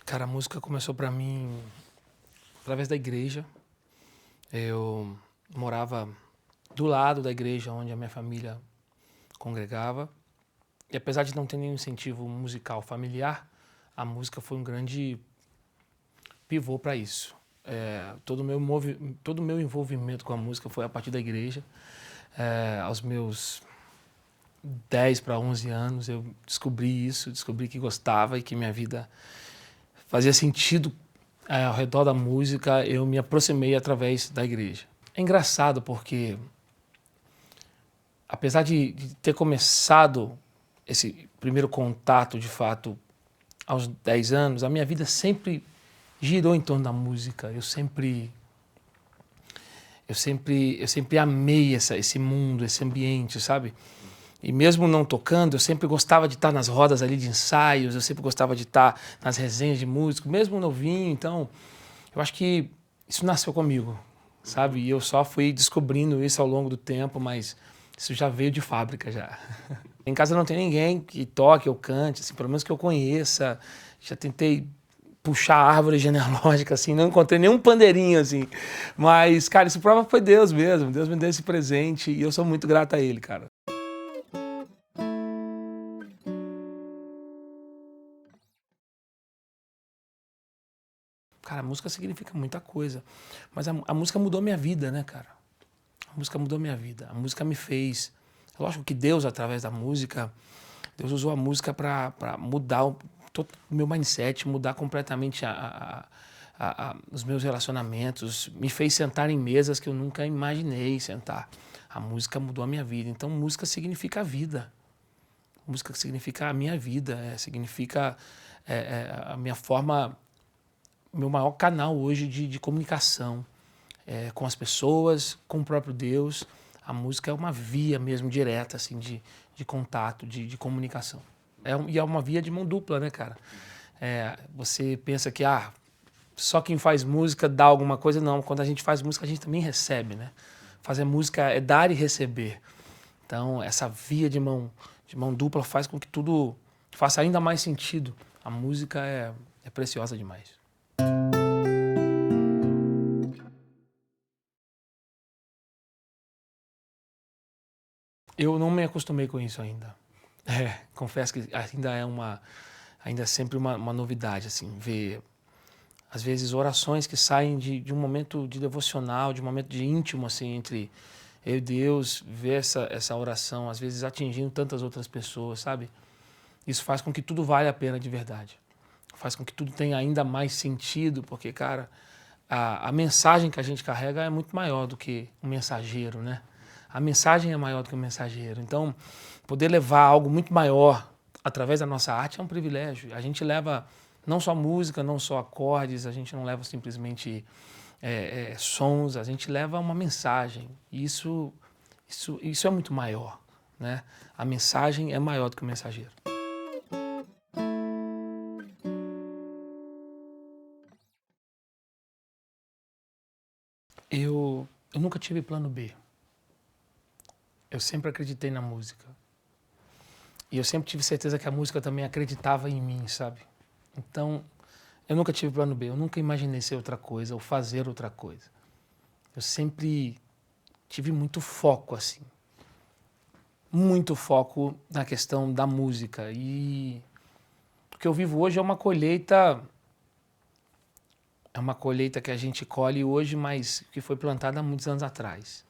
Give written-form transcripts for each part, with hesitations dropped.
Cara, a música começou pra mim através da igreja. Eu morava do lado da igreja onde a minha família congregava. E apesar de não ter nenhum incentivo musical familiar, a música foi um grande pivô para isso. Todo o meu envolvimento com a música foi a partir da igreja. Aos meus 10 para 11 anos eu descobri isso, descobri que gostava e que minha vida fazia sentido ao redor da música. Eu me aproximei através da igreja. É engraçado porque, apesar de ter começado esse primeiro contato de fato aos 10 anos, a minha vida sempre girou em torno da música. Eu sempre amei esse mundo, esse ambiente, sabe? E mesmo não tocando, eu sempre gostava de estar nas rodas ali de ensaios, eu sempre gostava de estar nas resenhas de músico, mesmo novinho. Então, eu acho que isso nasceu comigo, sabe? E eu só fui descobrindo isso ao longo do tempo, mas isso já veio de fábrica já. Em casa não tem ninguém que toque ou cante, assim, pelo menos que eu conheça. Já tentei puxar a árvore genealógica, assim, não encontrei nenhum pandeirinho, assim. Mas, cara, isso prova que foi Deus mesmo. Deus me deu esse presente e eu sou muito grato a Ele, cara. Cara, a música significa muita coisa. Mas a música mudou minha vida, né, cara? A música mudou minha vida. A música me fez. É lógico que Deus, através da música, Deus usou a música para mudar todo o meu mindset, mudar completamente os meus relacionamentos. Me fez sentar em mesas que eu nunca imaginei sentar. A música mudou a minha vida. Então, música significa a vida. Música significa a minha vida, significa a minha forma, meu maior canal hoje de comunicação com as pessoas, com o próprio Deus. A música é uma via mesmo direta assim, de contato, de comunicação. E é uma via de mão dupla, né, cara? Você pensa que só quem faz música dá alguma coisa. Não, quando a gente faz música, a gente também recebe, né? Fazer música é dar e receber. Então, essa via de mão dupla faz com que tudo faça ainda mais sentido. A música é preciosa demais. Eu não me acostumei com isso ainda. Confesso que ainda é sempre uma novidade, assim, ver, às vezes, orações que saem de um momento de devocional, de um momento de íntimo, assim, entre eu e Deus, ver essa oração, às vezes, atingindo tantas outras pessoas, sabe? Isso faz com que tudo valha a pena de verdade. Faz com que tudo tenha ainda mais sentido, porque, cara, a mensagem que a gente carrega é muito maior do que um mensageiro, né? A mensagem é maior do que o mensageiro. Então, poder levar algo muito maior através da nossa arte é um privilégio. A gente leva não só música, não só acordes, a gente não leva simplesmente sons, a gente leva uma mensagem. E isso é muito maior, né? A mensagem é maior do que o mensageiro. Eu nunca tive plano B. Eu sempre acreditei na música. E eu sempre tive certeza que a música também acreditava em mim, sabe? Então, eu nunca tive plano B. Eu nunca imaginei ser outra coisa ou fazer outra coisa. Eu sempre tive muito foco, assim. Muito foco na questão da música. E o que eu vivo hoje é uma colheita. É uma colheita que a gente colhe hoje, mas que foi plantada há muitos anos atrás.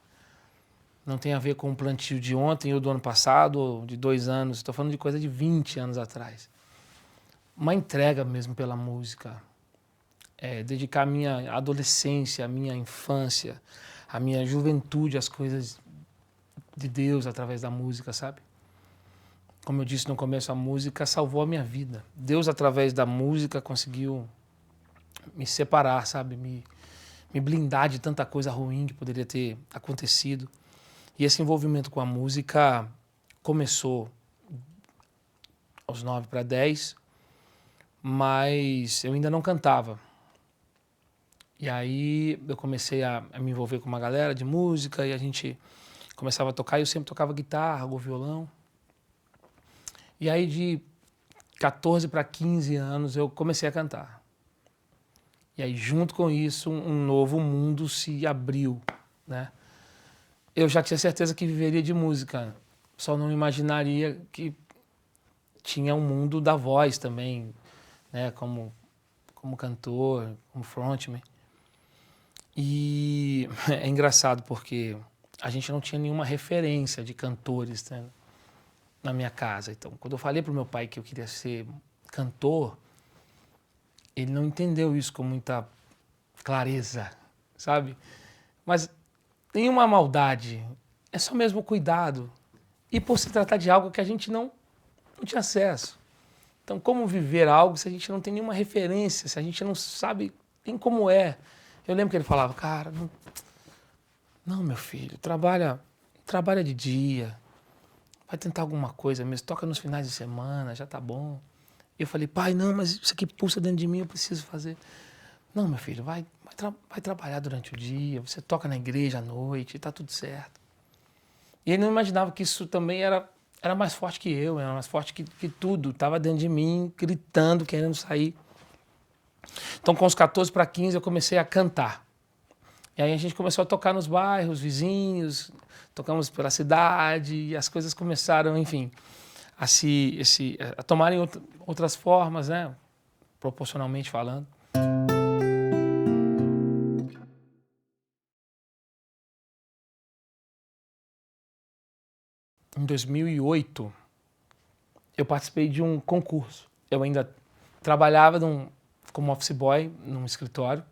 Não tem a ver com o plantio de ontem ou do ano passado, ou de 2 anos. Estou falando de coisa de 20 anos atrás. Uma entrega mesmo pela música. Dedicar a minha adolescência, a minha infância, a minha juventude às coisas de Deus através da música, sabe? Como eu disse no começo, a música salvou a minha vida. Deus, através da música, conseguiu me separar, sabe? Me blindar de tanta coisa ruim que poderia ter acontecido. E esse envolvimento com a música começou aos 9 para 10, mas eu ainda não cantava. E aí eu comecei a me envolver com uma galera de música e a gente começava a tocar. E eu sempre tocava guitarra ou violão. E aí de 14 para 15 anos eu comecei a cantar. E aí, junto com isso, um novo mundo se abriu, né? Eu já tinha certeza que viveria de música, só não imaginaria que tinha um mundo da voz também, né? Como cantor, como frontman. E é engraçado porque a gente não tinha nenhuma referência de cantores, né, na minha casa. Então, quando eu falei pro meu pai que eu queria ser cantor, ele não entendeu isso com muita clareza, sabe? Mas nenhuma maldade, é só mesmo cuidado. E por se tratar de algo que a gente não tinha acesso. Então, como viver algo se a gente não tem nenhuma referência, se a gente não sabe nem como é? Eu lembro que ele falava, cara, não meu filho, trabalha de dia, vai tentar alguma coisa mesmo, toca nos finais de semana, já tá bom. E eu falei, pai, não, mas isso aqui pulsa dentro de mim, eu preciso fazer. Não, meu filho, vai trabalhar durante o dia, você toca na igreja à noite, tá tudo certo. E ele não imaginava que isso também era mais forte que eu, era mais forte que tudo, estava dentro de mim, gritando, querendo sair. Então, com os 14 para 15, eu comecei a cantar. E aí a gente começou a tocar nos bairros vizinhos, tocamos pela cidade, e as coisas começaram, enfim, a tomarem outras formas, né? Proporcionalmente falando. Em 2008, eu participei de um concurso. Eu ainda trabalhava como office boy num escritório.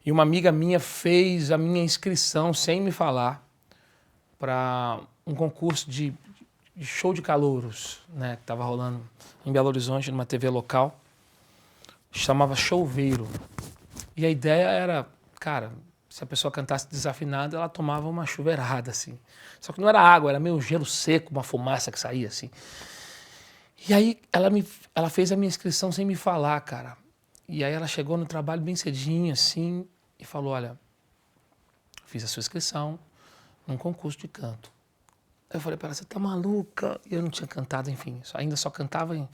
E uma amiga minha fez a minha inscrição, sem me falar, para um concurso de show de calouros, né, que estava rolando em Belo Horizonte, numa TV local. Chamava Choveiro. E a ideia era, cara, se a pessoa cantasse desafinada, ela tomava uma chuveirada, assim. Só que não era água, era meio gelo seco, uma fumaça que saía, assim. E aí ela fez a minha inscrição sem me falar, cara. E aí ela chegou no trabalho bem cedinho, assim, e falou, olha, fiz a sua inscrição num concurso de canto. Aí eu falei para ela, você tá maluca? E eu não tinha cantado, enfim, ainda só cantava em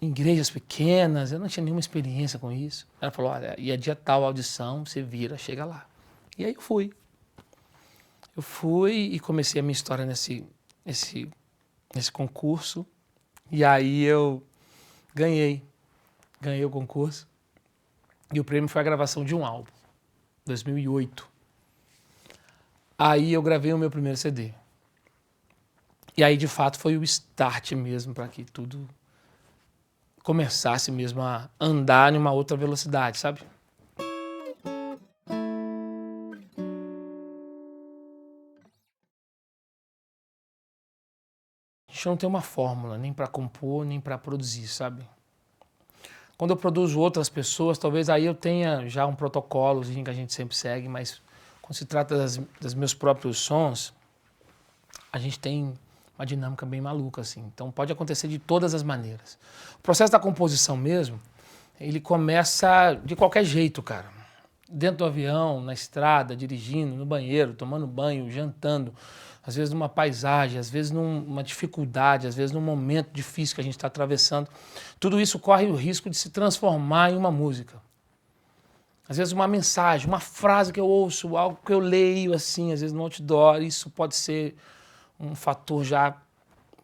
igrejas pequenas, eu não tinha nenhuma experiência com isso. Ela falou, olha, e é dia tal audição, você vira, chega lá. E aí eu fui. Eu fui e comecei a minha história nesse concurso. E aí eu ganhei o concurso. E o prêmio foi a gravação de um álbum, 2008. Aí eu gravei o meu primeiro CD. E aí, de fato, foi o start mesmo para que tudo começasse mesmo a andar em uma outra velocidade, sabe? A gente não tem uma fórmula, nem para compor, nem para produzir, sabe? Quando eu produzo outras pessoas, talvez aí eu tenha já um protocolozinho que a gente sempre segue, mas quando se trata dos meus próprios sons, a gente tem uma dinâmica bem maluca, assim. Então pode acontecer de todas as maneiras. O processo da composição mesmo, ele começa de qualquer jeito, cara. Dentro do avião, na estrada, dirigindo, no banheiro, tomando banho, jantando, às vezes numa paisagem, às vezes numa dificuldade, às vezes num momento difícil que a gente está atravessando. Tudo isso corre o risco de se transformar em uma música. Às vezes uma mensagem, uma frase que eu ouço, algo que eu leio assim, às vezes no outdoor, isso pode ser um fator já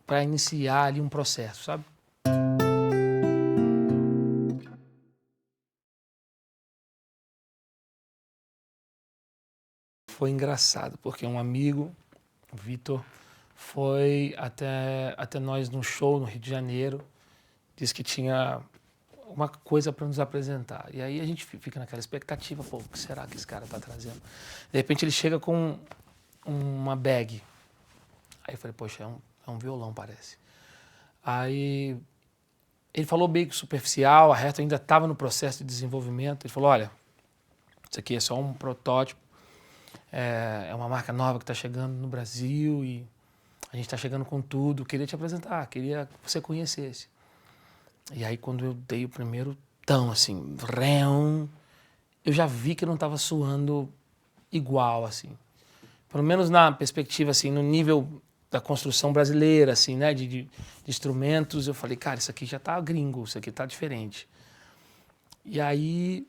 para iniciar ali um processo, sabe? Foi engraçado, porque um amigo, o Vitor, foi até nós num show no Rio de Janeiro, disse que tinha uma coisa para nos apresentar. E aí a gente fica naquela expectativa, pô, o que será que esse cara está trazendo? De repente ele chega com uma bag. Aí eu falei, poxa, é um violão, parece. Aí ele falou meio que superficial, a Reto ainda estava no processo de desenvolvimento. Ele falou, olha, isso aqui é só um protótipo, é uma marca nova que está chegando no Brasil e a gente está chegando com tudo. Queria te apresentar, queria que você conhecesse. E aí quando eu dei o primeiro tão assim, eu já vi que não estava soando igual, assim. Pelo menos na perspectiva, assim, no nível da construção brasileira, assim, né, de instrumentos, eu falei, cara, isso aqui já tá gringo, isso aqui tá diferente. E aí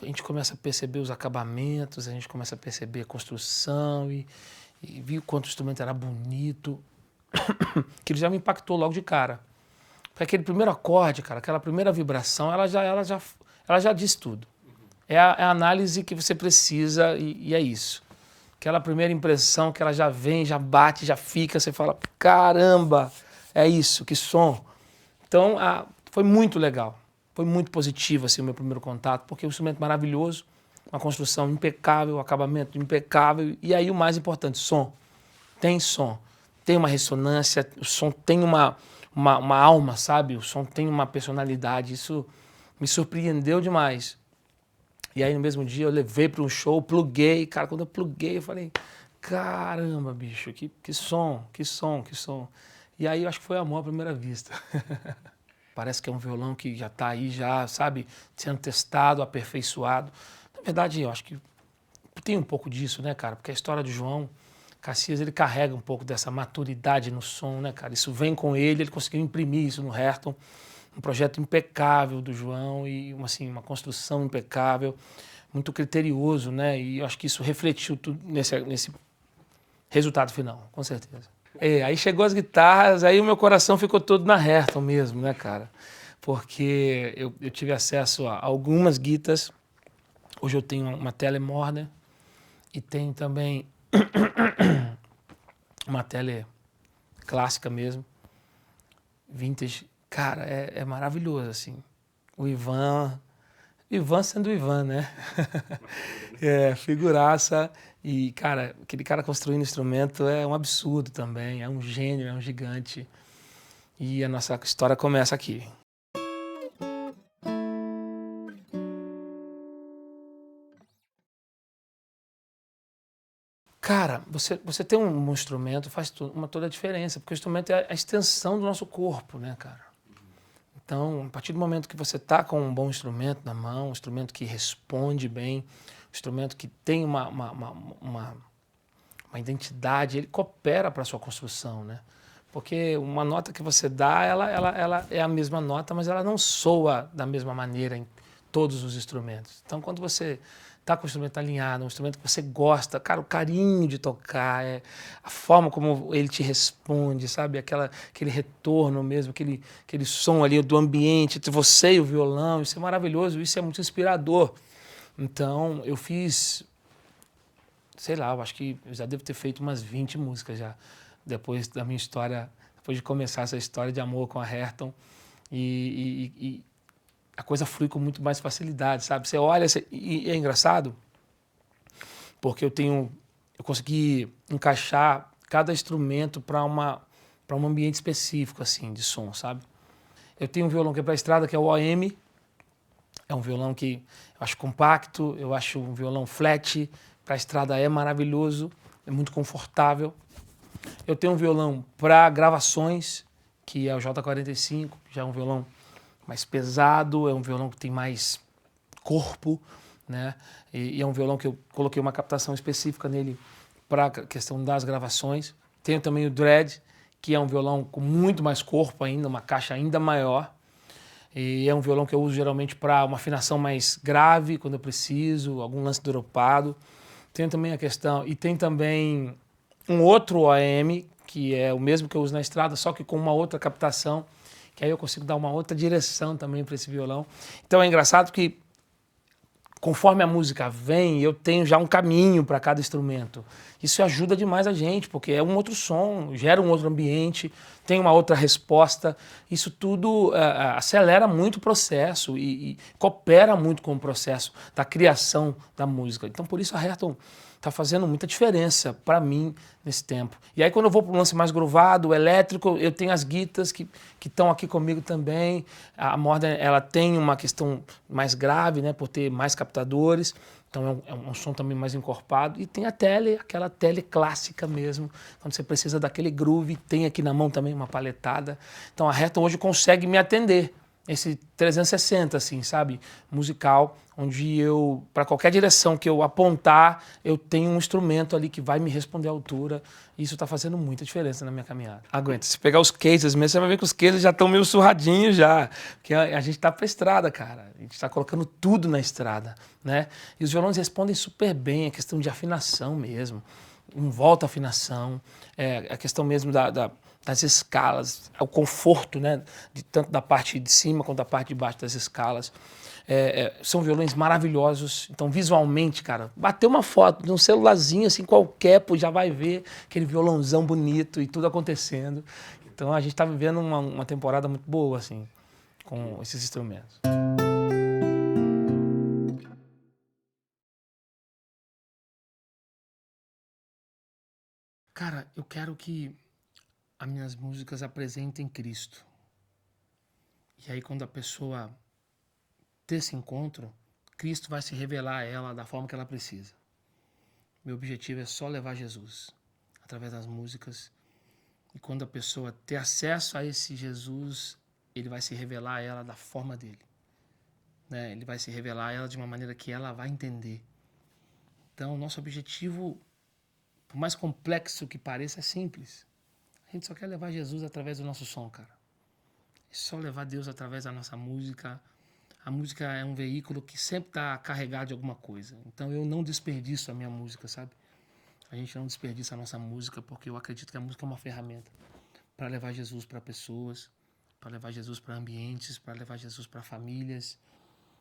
a gente começa a perceber os acabamentos, a gente começa a perceber a construção e vi o quanto o instrumento era bonito, que ele já me impactou logo de cara. Porque aquele primeiro acorde, cara, aquela primeira vibração, ela já diz tudo. É a análise que você precisa e é isso. Aquela primeira impressão que ela já vem, já bate, já fica, você fala, caramba, é isso, que som. Então, foi muito legal, foi muito positivo assim, o meu primeiro contato, porque é um instrumento maravilhoso, uma construção impecável, um acabamento impecável, e aí o mais importante, som. Tem uma ressonância, o som tem uma alma, sabe? O som tem uma personalidade, isso me surpreendeu demais. E aí no mesmo dia eu levei para um show, pluguei, cara, quando eu pluguei eu falei, caramba, bicho, que som. E aí eu acho que foi amor à primeira vista. Parece que é um violão que já está aí, já, sabe, sendo testado, aperfeiçoado. Na verdade, eu acho que tem um pouco disso, né, cara? Porque a história do João Cassias, ele carrega um pouco dessa maturidade no som, né, cara? Isso vem com ele conseguiu imprimir isso no Hairton. Um projeto impecável do João e assim, uma construção impecável, muito criterioso, né? E eu acho que isso refletiu tudo nesse resultado final, com certeza. Aí chegou as guitarras, aí o meu coração ficou todo na Hairton mesmo, né, cara? Porque eu tive acesso a algumas guitas. Hoje eu tenho uma Telemorner e tenho também uma Tele clássica mesmo, vintage. Cara, é maravilhoso, assim. O Ivan sendo o Ivan, né? Figuraça. E, cara, aquele cara construindo instrumento é um absurdo também, é um gênio, é um gigante. E a nossa história começa aqui. Cara, você ter um instrumento faz toda a diferença, porque o instrumento é a extensão do nosso corpo, né, cara? Então, a partir do momento que você está com um bom instrumento na mão, um instrumento que responde bem, um instrumento que tem uma identidade, ele coopera para a sua construção, né? Porque uma nota que você dá, ela é a mesma nota, mas ela não soa da mesma maneira em todos os instrumentos. Então, quando você está com o instrumento alinhado, um instrumento que você gosta, cara, o carinho de tocar, a forma como ele te responde, sabe? Aquele retorno mesmo, aquele som ali do ambiente, entre você e o violão, isso é maravilhoso, isso é muito inspirador. Então, eu fiz, sei lá, eu acho que eu já devo ter feito umas 20 músicas já, depois da minha história, depois de começar essa história de amor com a Hairton. E a coisa flui com muito mais facilidade, sabe? Você olha, e é engraçado, porque eu consegui encaixar cada instrumento para um ambiente específico, assim, de som, sabe? Eu tenho um violão que é para a estrada, que é o OM, é um violão que eu acho compacto, eu acho um violão flat, para a estrada é maravilhoso, é muito confortável. Eu tenho um violão para gravações, que é o J45, já é um violão mais pesado, é um violão que tem mais corpo, né? E é um violão que eu coloquei uma captação específica nele para a questão das gravações. Tenho também o Dread, que é um violão com muito mais corpo ainda, uma caixa ainda maior. E é um violão que eu uso geralmente para uma afinação mais grave, quando eu preciso, algum lance dropado. Tem também a questão, e tem também um outro OM, que é o mesmo que eu uso na estrada, só que com uma outra captação, que aí eu consigo dar uma outra direção também para esse violão. Então é engraçado que, conforme a música vem, eu tenho já um caminho para cada instrumento. Isso ajuda demais a gente, porque é um outro som, gera um outro ambiente, tem uma outra resposta. Isso tudo acelera muito o processo e coopera muito com o processo da criação da música. Então, por isso, a Hairton está fazendo muita diferença para mim nesse tempo. E aí, quando eu vou para um lance mais groovado, elétrico, eu tenho as guitas que estão aqui comigo também. A Morder, ela tem uma questão mais grave, né, por ter mais captadores. Então é um som também mais encorpado. E tem a tele, aquela tele clássica mesmo, quando você precisa daquele groove. Tem aqui na mão também uma paletada. Então a Hairton hoje consegue me atender, esse 360, assim, sabe? Musical, onde eu, para qualquer direção que eu apontar, eu tenho um instrumento ali que vai me responder à altura. E isso tá fazendo muita diferença na minha caminhada. Aguenta, se pegar os cases mesmo, você vai ver que os cases já estão meio surradinhos já. Porque a gente tá pra estrada, cara. A gente tá colocando tudo na estrada, né? E os violões respondem super bem, a questão de afinação mesmo. Em volta à afinação, a questão mesmo das escalas, o conforto, né, tanto da parte de cima quanto da parte de baixo das escalas. São violões maravilhosos. Então, visualmente, cara, bater uma foto de um celularzinho assim qualquer, pô, já vai ver aquele violãozão bonito e tudo acontecendo. Então, a gente está vivendo uma temporada muito boa, assim, com esses instrumentos. Cara, eu quero que as minhas músicas apresentem Cristo. E aí, quando a pessoa ter esse encontro, Cristo vai se revelar a ela da forma que ela precisa. Meu objetivo é só levar Jesus através das músicas. E quando a pessoa ter acesso a esse Jesus, ele vai se revelar a ela da forma dele, né? Ele vai se revelar a ela de uma maneira que ela vai entender. Então, nosso objetivo, por mais complexo que pareça, é simples. A gente só quer levar Jesus através do nosso som, cara. É só levar Deus através da nossa música. A música é um veículo que sempre está carregado de alguma coisa. Então eu não desperdiço a minha música, sabe? A gente não desperdiça a nossa música porque eu acredito que a música é uma ferramenta para levar Jesus para pessoas, para levar Jesus para ambientes, para levar Jesus para famílias,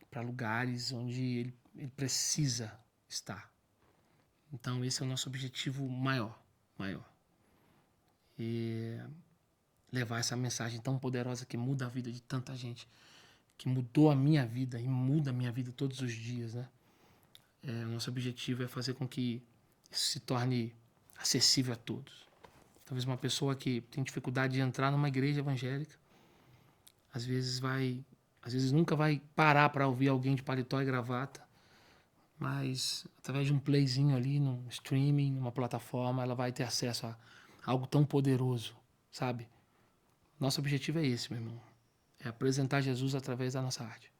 para lugares onde ele precisa estar. Então esse é o nosso objetivo maior. E levar essa mensagem tão poderosa que muda a vida de tanta gente, que mudou a minha vida e muda a minha vida todos os dias, né? O nosso objetivo é fazer com que isso se torne acessível a todos. Talvez uma pessoa que tem dificuldade de entrar numa igreja evangélica, às vezes nunca vai parar para ouvir alguém de paletó e gravata, mas através de um playzinho ali, num streaming, numa plataforma, ela vai ter acesso a algo tão poderoso, sabe? Nosso objetivo é esse, meu irmão. É apresentar Jesus através da nossa arte.